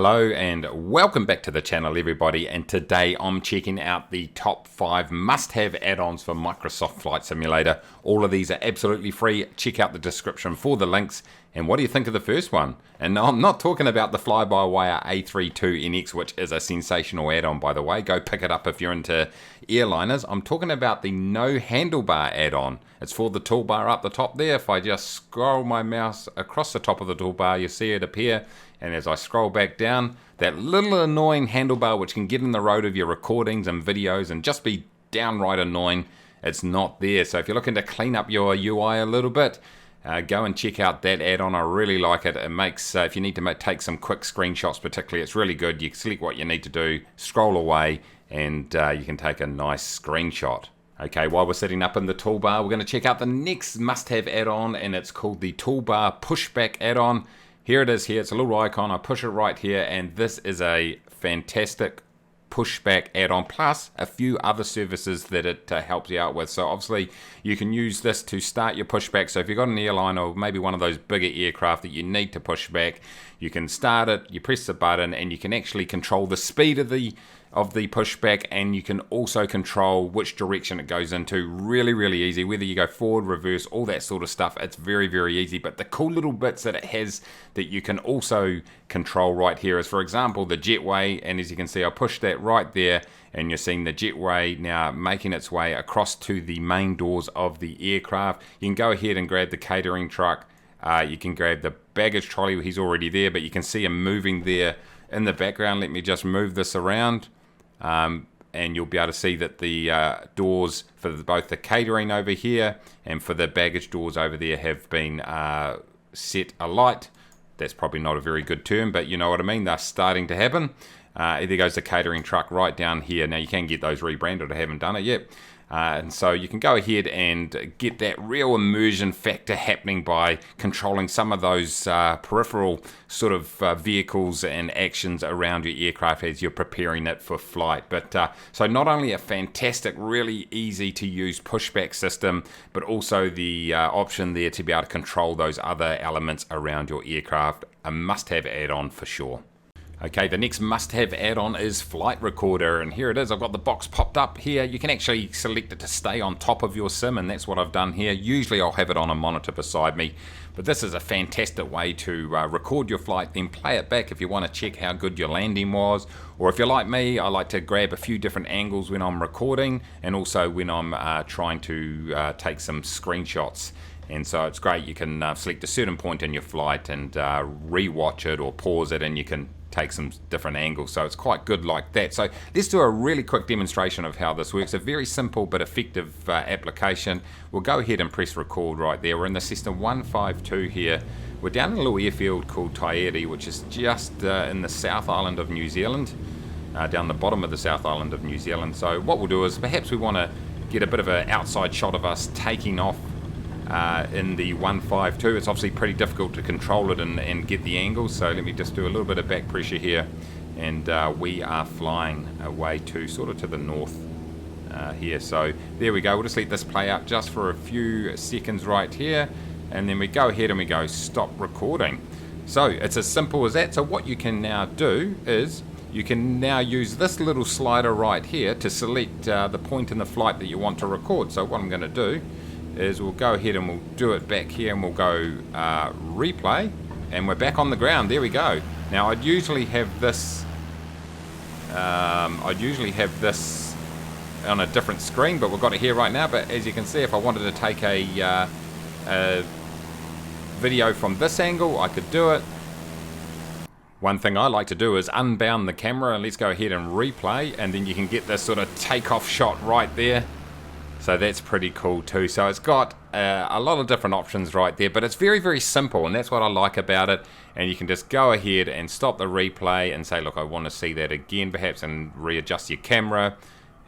Hello and welcome back to the channel everybody, and today I'm checking out the top 5 must-have add-ons for Microsoft Flight Simulator. All of these are absolutely free. Check out the description for the links. And what do you think of the first one? And no, I'm not talking about the fly-by-wire A32NX, which is a sensational add-on, by the way. Go pick it up if you're into airliners. I'm talking about the no handlebar add-on. It's for the toolbar up the top there. If I just scroll my mouse across the top of the toolbar, you see it appear. And as I scroll back down, that little annoying handlebar which can get in the road of your recordings and videos and just be downright annoying, it's not there. So if you're looking to clean up your UI a little bit, go and check out that add-on. I really like it. It makes, if you need to take some quick screenshots particularly, it's really good. You select what you need to do, scroll away, and you can take a nice screenshot. Okay, while we're setting up in the toolbar, we're going to check out the next must-have add-on, and it's called the Toobar Pushback add-on. Here it is here, it's a little icon, I push it right here, and this is a fantastic pushback add-on, plus a few other services that it helps you out with. So obviously you can use this to start your pushback. So if you've got an airline or maybe one of those bigger aircraft that you need to push back, you can start it, you press the button, and you can actually control the speed of the pushback, and you can also control which direction it goes into. Really easy, whether you go forward, reverse, all that sort of stuff. It's very easy. But the cool little bits that it has that you can also control right here is, for example, the jetway. And as you can see, I pushed that right there, and you're seeing the jetway now making its way across to the main doors of the aircraft. You can go ahead and grab the catering truck. You can grab the baggage trolley. He's already there, but you can see him moving there in the background. Let me just move this around. And you'll be able to see that the doors for both the catering over here and for the baggage doors over there have been set alight. That's probably not a very good term, but you know what I mean. They're starting to happen. There goes the catering truck right down here. Now you can get those rebranded. I haven't done it yet. And so you can go ahead and get that real immersion factor happening by controlling some of those peripheral sort of vehicles and actions around your aircraft as you're preparing it for flight. But so not only a fantastic, really easy to use pushback system, but also the option there to be able to control those other elements around your aircraft. A must-have add-on for sure. Okay, the next must-have add-on is Flight Recorder, and here it is. I've got the box popped up here. You can actually select it to stay on top of your sim, and that's what I've done here. Usually I'll have it on a monitor beside me, but this is a fantastic way to record your flight, then play it back if you want to check how good your landing was. Or if you're like me, I like to grab a few different angles when I'm recording, and also when I'm trying to take some screenshots. And so it's great. You can select a certain point in your flight and re-watch it or pause it, and you can take some different angles. So it's quite good like that. So let's do a really quick demonstration of how this works. A very simple but effective application. We'll go ahead and press record right there. We're in the Cessna 152 here. We're down in a little airfield called Toobar, which is just in the South Island of New Zealand, down the bottom of the South Island of New Zealand. So what we'll do is perhaps we want to get a bit of an outside shot of us taking off in the 152. It's obviously pretty difficult to control it and get the angles, so let me just do a little bit of back pressure here, and we are flying away to sort of to the north here. So there we go. We'll just let this play out just for a few seconds right here, and then we go ahead and we go stop recording. So it's as simple as that. So what you can now do is you can now use this little slider right here to select the point in the flight that you want to record. So what I'm going to do is we'll go ahead and we'll do it back here, and we'll go replay, and we're back on the ground. There we go. Now I'd usually have this on a different screen, but we've got it here right now. But as you can see, if I wanted to take a video from this angle, I could do it. One thing I like to do is unbound the camera, and let's go ahead and replay, and then you can get this sort of takeoff shot right there. So that's pretty cool too. So it's got a lot of different options right there, but it's very simple, and that's what I like about it. And you can just go ahead and stop the replay and say, look, I want to see that again perhaps, and readjust your camera.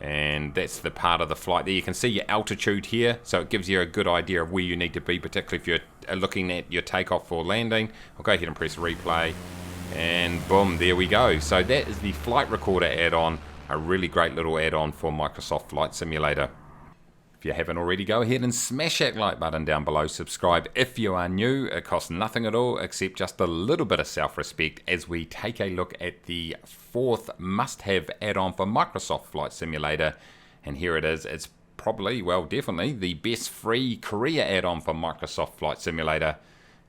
And that's the part of the flight there. You can see your altitude here, so it gives you a good idea of where you need to be, particularly if you're looking at your takeoff or landing. I'll go ahead and press replay, and boom, there we go. So that is the Flight Recorder add-on, a really great little add-on for Microsoft Flight Simulator. If you haven't already, go ahead and smash that like button down below. Subscribe if you are new. It costs nothing at all except just a little bit of self-respect as we take a look at the 4th must-have add-on for Microsoft Flight Simulator. And here it is. It's probably, well, definitely the best free career add-on for Microsoft Flight Simulator.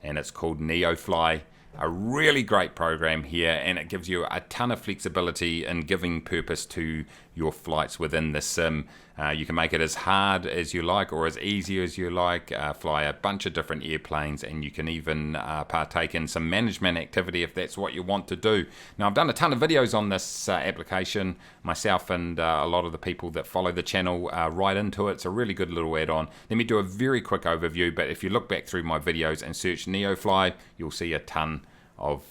And it's called Neofly. A really great program here, and it gives you a ton of flexibility in giving purpose to your flights within the sim. You can make it as hard as you like or as easy as you like, fly a bunch of different airplanes, and you can even partake in some management activity if that's what you want to do. Now, I've done a ton of videos on this application, myself and a lot of the people that follow the channel right into it. It's a really good little add-on. Let me do a very quick overview, but if you look back through my videos and search Neofly, you'll see a ton of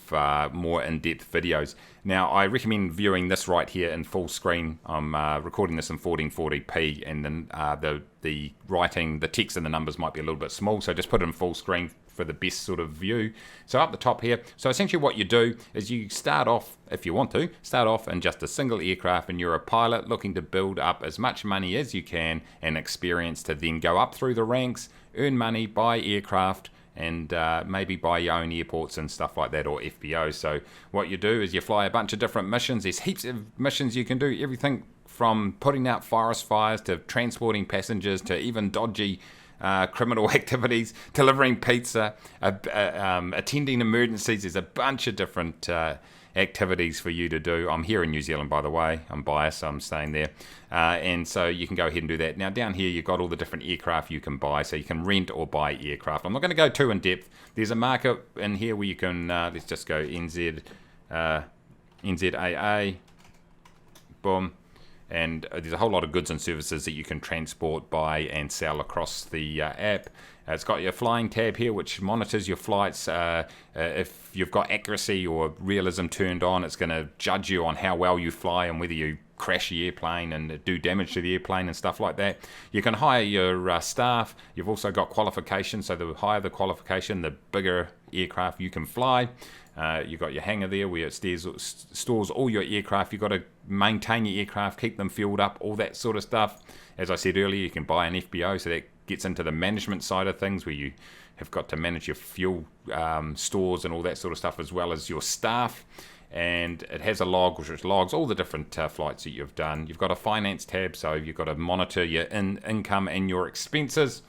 more in-depth videos. Now, I recommend viewing this right here in full screen. I'm recording this in 1440p, and then the writing, the text and the numbers might be a little bit small, so just put it in full screen for the best sort of view. So up the top here, so essentially what you do is you start off, if you want to, start off in just a single aircraft, and you're a pilot looking to build up as much money as you can and experience to then go up through the ranks, earn money, buy aircraft, and maybe buy your own airports and stuff like that, or FBOs. So what you do is you fly a bunch of different missions. There's heaps of missions you can do, everything from putting out forest fires to transporting passengers to even dodgy criminal activities, delivering pizza, attending emergencies. There's a bunch of different activities for you to do. I'm here in New Zealand, by the way. I'm biased, so I'm staying there. And so you can go ahead and do that. Now down here you've got all the different aircraft you can buy, so you can rent or buy aircraft. I'm not going to go too in depth. There's a marker in here where you can, let's just go NZAA, boom. And there's a whole lot of goods and services that you can transport, buy and sell across the app. It's got your flying tab here, which monitors your flights. If you've got accuracy or realism turned on, it's going to judge you on how well you fly and whether you crash the airplane and do damage to the airplane and stuff like that. You can hire your staff. You've also got qualifications, so the higher the qualification, the bigger aircraft you can fly. You've got your hangar there where it stores all your aircraft. You've got to maintain your aircraft, keep them fueled up, all that sort of stuff. As I said earlier, you can buy an FBO, so that gets into the management side of things where you have got to manage your fuel stores and all that sort of stuff, as well as your staff. And it has a log which logs all the different flights that you've done. You've got a finance tab, so you've got to monitor your income and your expenses.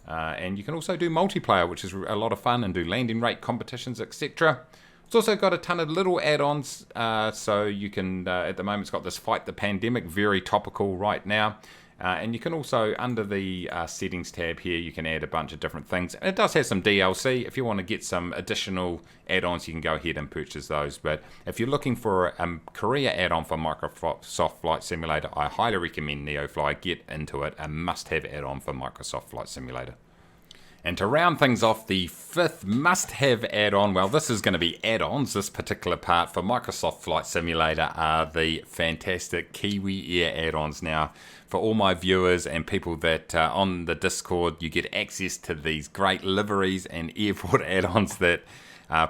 And you can also do multiplayer, which is a lot of fun, and do landing rate competitions, etc. It's also got a ton of little add-ons, so you can, at the moment it's got this Fight the Pandemic, very topical right now. And you can also, under the settings tab here, you can add a bunch of different things. And it does have some DLC. If you want to get some additional add-ons, you can go ahead and purchase those. But if you're looking for a career add-on for Microsoft Flight Simulator, I highly recommend Neofly. Get into it, a must-have add-on for Microsoft Flight Simulator. And to round things off, the 5th must-have add-on, well, this is going to be add-ons. This particular part for Microsoft Flight Simulator are the fantastic Kiwi Air Addons. Now, for all my viewers and people that on the Discord, you get access to these great liveries and airport add-ons that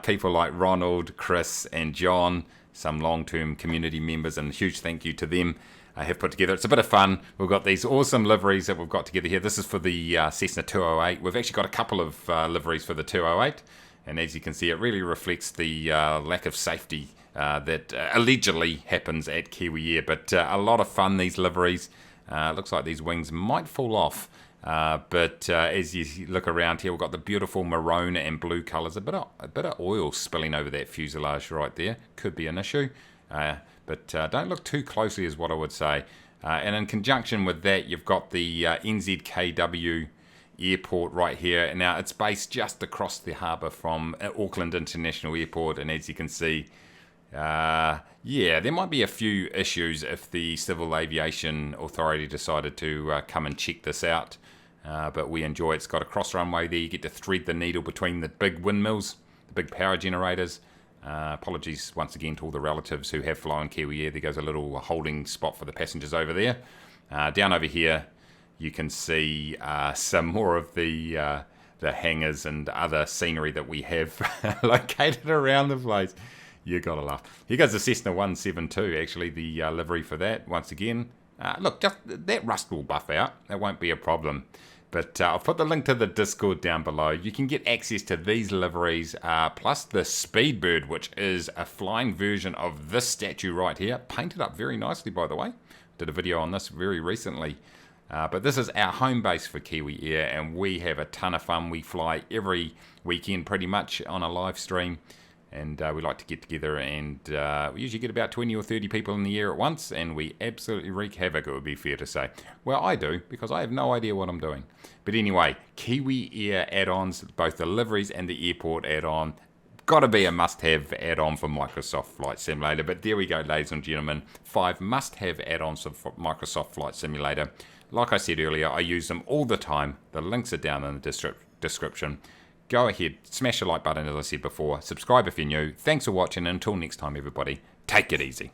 people like Ronald, Chris, and John, some long-term community members, and a huge thank you to them, have put together. It's a bit of fun. We've got these awesome liveries that we've got together here. This is for the Cessna 208. We've actually got a couple of liveries for the 208, and as you can see, it really reflects the lack of safety that allegedly happens at Kiwi Air. But a lot of fun, these liveries. Looks like these wings might fall off. But as you look around here, we've got the beautiful maroon and blue colours. A bit of oil spilling over that fuselage right there. Could be an issue. But don't look too closely is what I would say. And in conjunction with that, you've got the NZKW airport right here. Now, it's based just across the harbour from Auckland International Airport. And as you can see, yeah, there might be a few issues if the Civil Aviation Authority decided to come and check this out. But we enjoy it. It's got a cross runway there. You get to thread the needle between the big windmills, the big power generators. Apologies once again to all the relatives who have flown Kiwi Air. There goes a little holding spot for the passengers over there. Down over here, you can see some more of the hangars and other scenery that we have located around the place. You gotta laugh. Here goes the Cessna 172, actually, the livery for that. Once again, Look, just that rust will buff out. That won't be a problem. But I'll put the link to the Discord down below. You can get access to these liveries, plus the Speedbird, which is a flying version of this statue right here. Painted up very nicely, by the way. Did a video on this very recently. But this is our home base for Kiwi Air, and we have a ton of fun. We fly every weekend pretty much on a live stream. And we like to get together, and we usually get about 20 or 30 people in the air at once, and we absolutely wreak havoc, it would be fair to say. Well, I do, because I have no idea what I'm doing. But anyway, Kiwi Air Addons, both the liveries and the airport add-on, got to be a must-have add-on for Microsoft Flight Simulator. But there we go, ladies and gentlemen, 5 must-have add-ons for Microsoft Flight Simulator. Like I said earlier, I use them all the time. The links are down in the description. Go ahead, smash the like button as I said before, subscribe if you're new. Thanks for watching, and until next time everybody, take it easy.